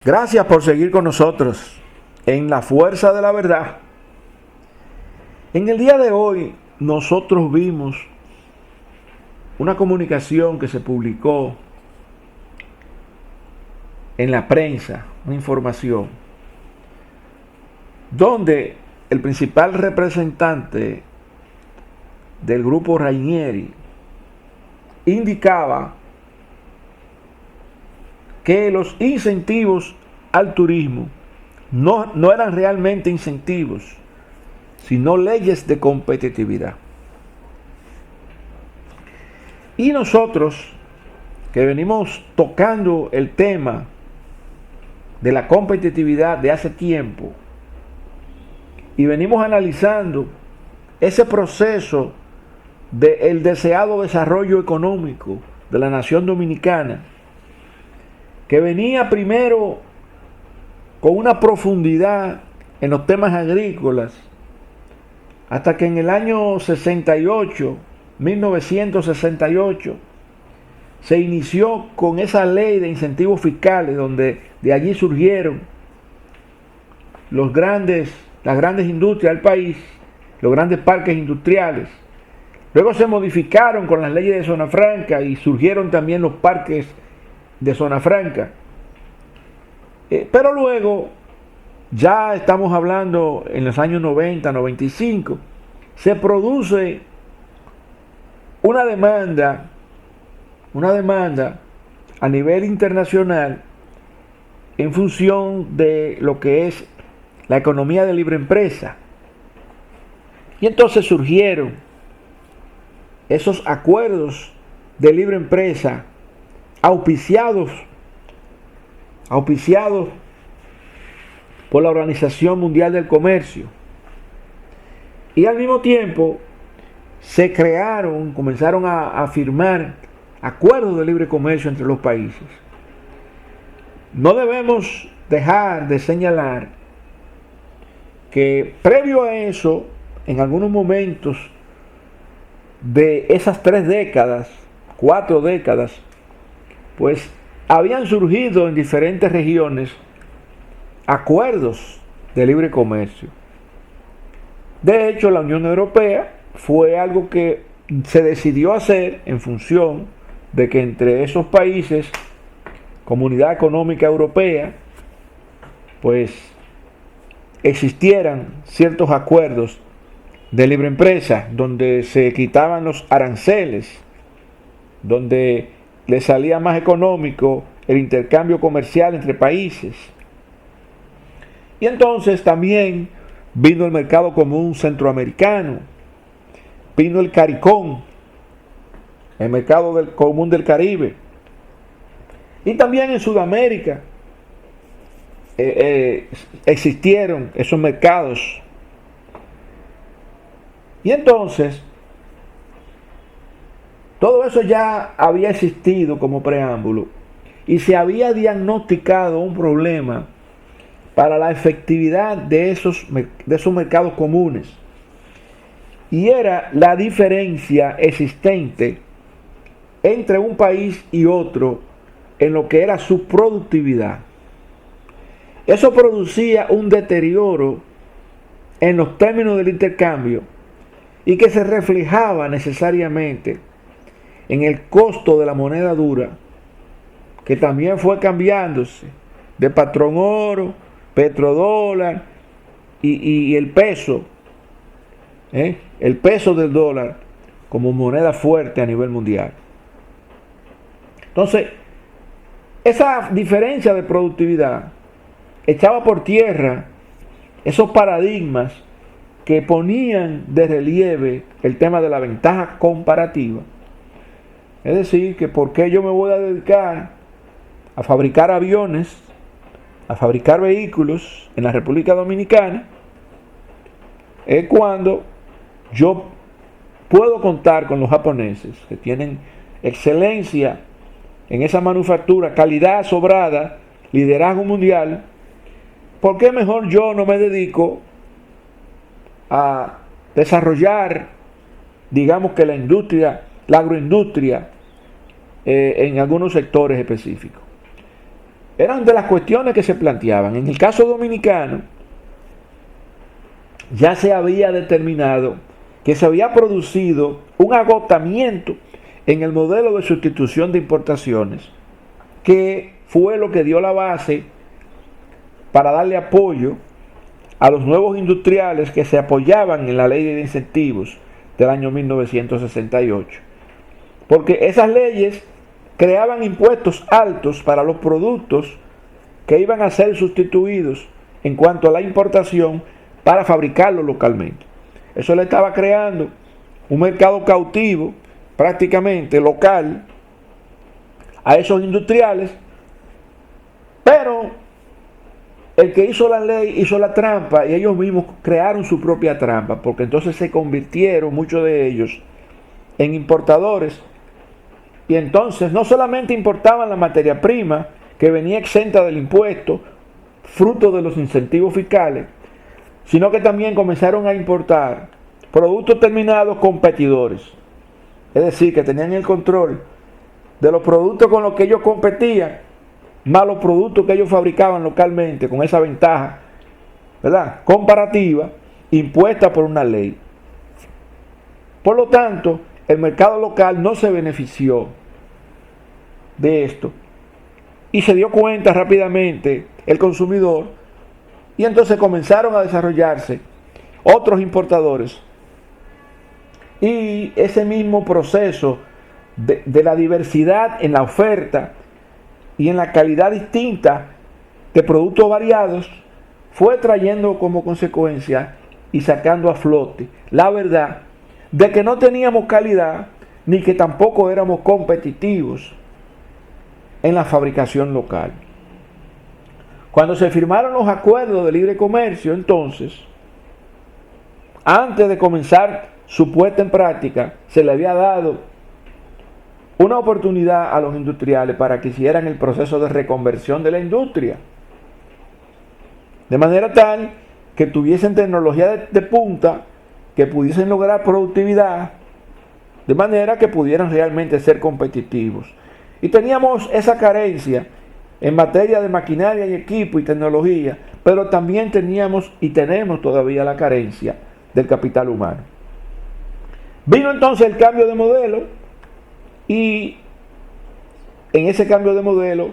Gracias por seguir con nosotros en la fuerza de la verdad. En el día de hoy nosotros vimos una comunicación que se publicó en la prensa, una información, donde el principal representante del grupo Rainieri indicaba que los incentivos al turismo no eran realmente incentivos, sino leyes de competitividad. Y nosotros, que venimos tocando el tema de la competitividad de hace tiempo, y venimos analizando ese proceso del deseado desarrollo económico de la nación dominicana, que venía primero con una profundidad en los temas agrícolas, hasta que en el año 1968, se inició con esa ley de incentivos fiscales, donde de allí surgieron las grandes industrias del país, los grandes parques industriales. Luego se modificaron con las leyes de zona franca y surgieron también los parques de zona franca. Pero luego, ya estamos hablando en los años 90, 95, se produce una demanda a nivel internacional en función de lo que es la economía de libre empresa. Y entonces surgieron esos acuerdos de libre empresa auspiciados por la Organización Mundial del Comercio. Y al mismo tiempo comenzaron a firmar acuerdos de libre comercio entre los países. No debemos dejar de señalar que previo a eso, en algunos momentos de esas 4 décadas, pues habían surgido en diferentes regiones acuerdos de libre comercio. De hecho, la Unión Europea fue algo que se decidió hacer en función de que entre esos países, Comunidad Económica Europea, pues existieran ciertos acuerdos de libre empresa, donde se quitaban los aranceles, donde le salía más económico el intercambio comercial entre países. Y entonces también vino el mercado común centroamericano, vino el CARICOM, el mercado común del Caribe, y también en Sudamérica existieron esos mercados. Y entonces todo eso ya había existido como preámbulo y se había diagnosticado un problema para la efectividad de esos mercados comunes, y era la diferencia existente entre un país y otro en lo que era su productividad. Eso producía un deterioro en los términos del intercambio y que se reflejaba necesariamente en el costo de la moneda dura, que también fue cambiándose de patrón oro, petrodólar y el peso, el peso del dólar como moneda fuerte a nivel mundial. Entonces, esa diferencia de productividad echaba por tierra esos paradigmas que ponían de relieve el tema de la ventaja comparativa. Es decir, que por qué yo me voy a dedicar a fabricar aviones, a fabricar vehículos en la República Dominicana, es cuando yo puedo contar con los japoneses, que tienen excelencia en esa manufactura, calidad sobrada, liderazgo mundial. ¿Por qué mejor yo no me dedico a desarrollar, digamos que la agroindustria en algunos sectores específicos? eran de las cuestiones que se planteaban. En el caso dominicano, ya se había determinado que se había producido un agotamiento en el modelo de sustitución de importaciones, que fue lo que dio la base para darle apoyo a los nuevos industriales que se apoyaban en la ley de incentivos del año 1968. Porque esas leyes creaban impuestos altos para los productos que iban a ser sustituidos en cuanto a la importación para fabricarlos localmente. Eso le estaba creando un mercado cautivo, prácticamente local, a esos industriales, pero el que hizo la ley hizo la trampa y ellos mismos crearon su propia trampa, porque entonces se convirtieron muchos de ellos en importadores, y entonces no solamente importaban la materia prima que venía exenta del impuesto, fruto de los incentivos fiscales, sino que también comenzaron a importar productos terminados competidores, es decir, que tenían el control de los productos con los que ellos competían, más los productos que ellos fabricaban localmente, con esa ventaja, ¿verdad?, comparativa, impuesta por una ley. Por lo tanto, el mercado local no se benefició de esto y se dio cuenta rápidamente el consumidor, y entonces comenzaron a desarrollarse otros importadores, y ese mismo proceso de la diversidad en la oferta y en la calidad distinta de productos variados fue trayendo como consecuencia y sacando a flote la verdad de que no teníamos calidad ni que tampoco éramos competitivos en la fabricación local. Cuando se firmaron los acuerdos de libre comercio, entonces, antes de comenzar su puesta en práctica, se le había dado una oportunidad a los industriales para que hicieran el proceso de reconversión de la industria, de manera tal que tuviesen tecnología de punta, que pudiesen lograr productividad, de manera que pudieran realmente ser competitivos. Y teníamos esa carencia en materia de maquinaria y equipo y tecnología, pero también teníamos y tenemos todavía la carencia del capital humano. Vino entonces el cambio de modelo, y en ese cambio de modelo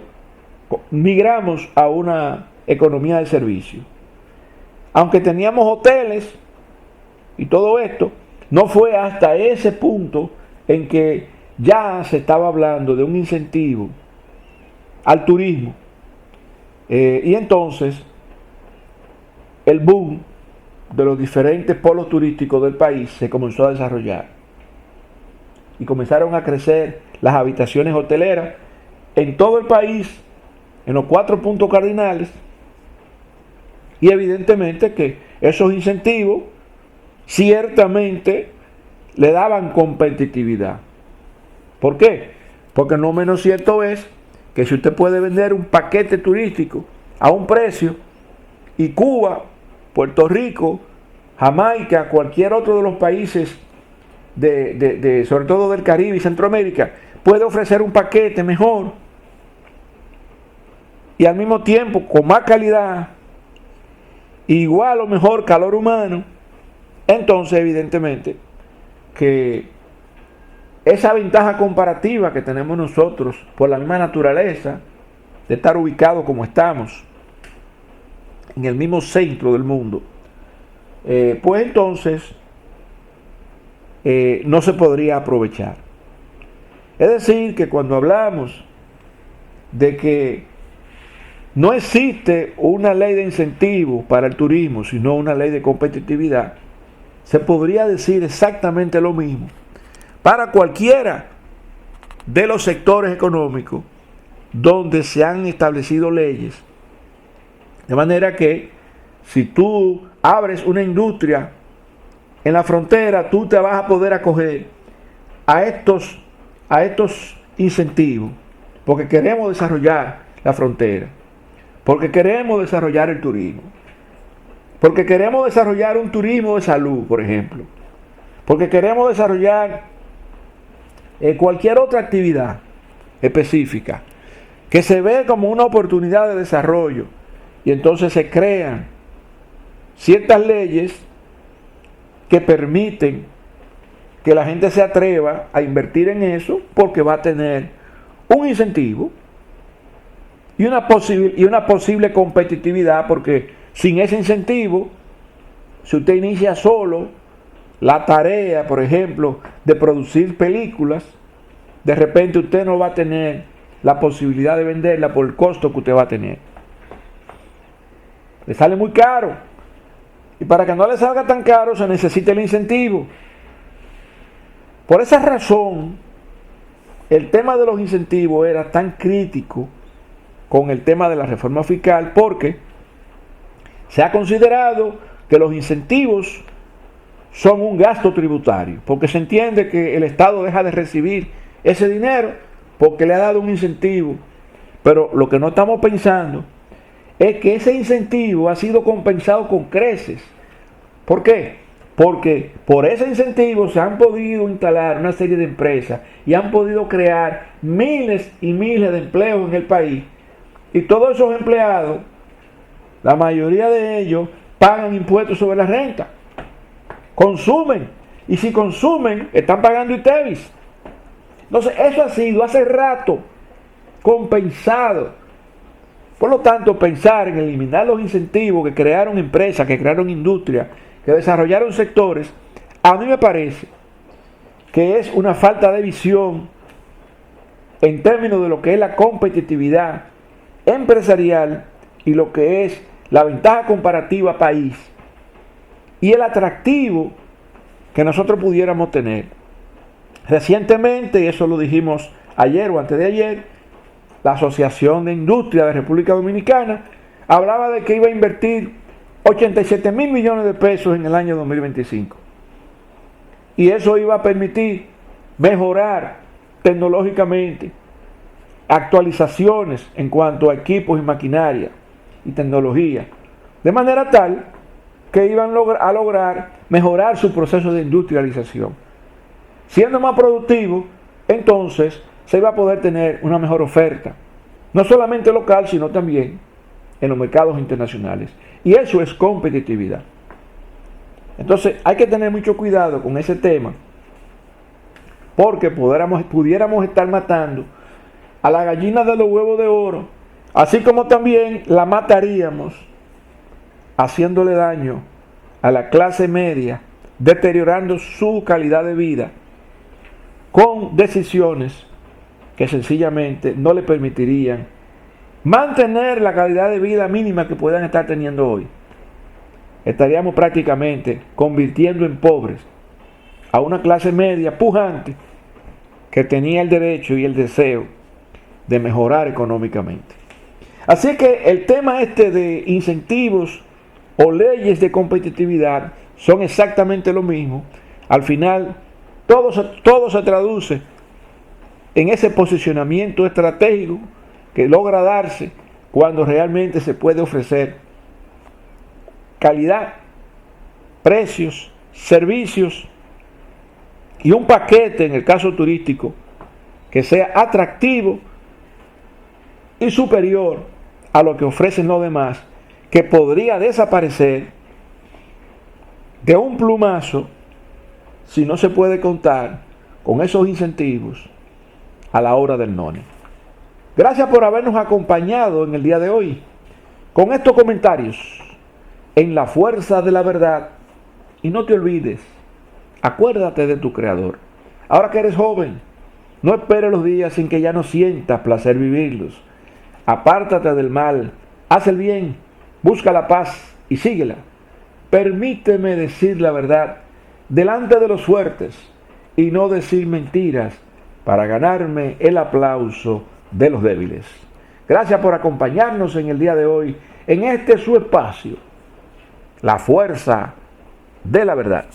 migramos a una economía de servicio. Aunque teníamos hoteles y todo esto, no fue hasta ese punto en que ya se estaba hablando de un incentivo al turismo. Y entonces el boom de los diferentes polos turísticos del país se comenzó a desarrollar. Y comenzaron a crecer las habitaciones hoteleras en todo el país, en los 4 puntos cardinales. Y evidentemente que esos incentivos ciertamente le daban competitividad. ¿Por qué? Porque no menos cierto es que si usted puede vender un paquete turístico a un precio, y Cuba, Puerto Rico, Jamaica, cualquier otro de los países sobre todo del Caribe y Centroamérica, puede ofrecer un paquete mejor y al mismo tiempo con más calidad, igual o mejor calor humano, entonces evidentemente que esa ventaja comparativa que tenemos nosotros por la misma naturaleza de estar ubicados como estamos en el mismo centro del mundo, pues entonces no se podría aprovechar. Es decir, que cuando hablamos de que no existe una ley de incentivos para el turismo, sino una ley de competitividad, se podría decir exactamente lo mismo para cualquiera de los sectores económicos donde se han establecido leyes. De manera que si tú abres una industria en la frontera, tú te vas a poder acoger a estos incentivos, porque queremos desarrollar la frontera, porque queremos desarrollar el turismo, porque queremos desarrollar un turismo de salud, por ejemplo, porque queremos desarrollar cualquier otra actividad específica. que se ve como una oportunidad de desarrollo, y entonces se crean ciertas leyes que permiten que la gente se atreva a invertir en eso porque va a tener un incentivo y una posible competitividad, porque sin ese incentivo, si usted inicia solo la tarea, por ejemplo, de producir películas, de repente usted no va a tener la posibilidad de venderla por el costo que usted va a tener. Le sale muy caro. Y para que no le salga tan caro se necesita el incentivo. Por esa razón, el tema de los incentivos era tan crítico con el tema de la reforma fiscal, porque se ha considerado que los incentivos son un gasto tributario, porque se entiende que el Estado deja de recibir ese dinero porque le ha dado un incentivo. Pero lo que no estamos pensando es que ese incentivo ha sido compensado con creces. ¿Por qué? Porque por ese incentivo se han podido instalar una serie de empresas y han podido crear miles y miles de empleos en el país. Y todos esos empleados, la mayoría de ellos, pagan impuestos sobre la renta. Consumen. Y si consumen, están pagando ITEVIS. Entonces, eso ha sido hace rato compensado. Por lo tanto, pensar en eliminar los incentivos que crearon empresas, que crearon industria, que desarrollaron sectores, a mí me parece que es una falta de visión en términos de lo que es la competitividad empresarial y lo que es la ventaja comparativa país y el atractivo que nosotros pudiéramos tener. Recientemente, y eso lo dijimos ayer o antes de ayer, la Asociación de Industria de República Dominicana hablaba de que iba a invertir 87 mil millones de pesos en el año 2025. Y eso iba a permitir mejorar tecnológicamente, actualizaciones en cuanto a equipos y maquinaria y tecnología, de manera tal que iban a lograr mejorar su proceso de industrialización. Siendo más productivo, entonces se iba a poder tener una mejor oferta, no solamente local, sino también en los mercados internacionales. Y eso es competitividad. Entonces hay que tener mucho cuidado con ese tema, porque pudiéramos estar matando a la gallina de los huevos de oro, así como también la mataríamos haciéndole daño a la clase media, deteriorando su calidad de vida con decisiones que sencillamente no le permitirían mantener la calidad de vida mínima que puedan estar teniendo hoy. Estaríamos prácticamente convirtiendo en pobres a una clase media pujante que tenía el derecho y el deseo de mejorar económicamente. Así que el tema de incentivos o leyes de competitividad son exactamente lo mismo. Al final, todo se traduce en ese posicionamiento estratégico que logra darse cuando realmente se puede ofrecer calidad, precios, servicios y un paquete, en el caso turístico, que sea atractivo y superior a lo que ofrecen los demás, que podría desaparecer de un plumazo si no se puede contar con esos incentivos a la hora del none. Gracias por habernos acompañado en el día de hoy con estos comentarios en la fuerza de la verdad. Y no te olvides, acuérdate de tu Creador. Ahora que eres joven, no esperes los días sin que ya no sientas placer vivirlos. Apártate del mal, haz el bien, busca la paz y síguela. Permíteme decir la verdad delante de los fuertes y no decir mentiras para ganarme el aplauso de los débiles. Gracias por acompañarnos en el día de hoy en su espacio, la fuerza de la verdad.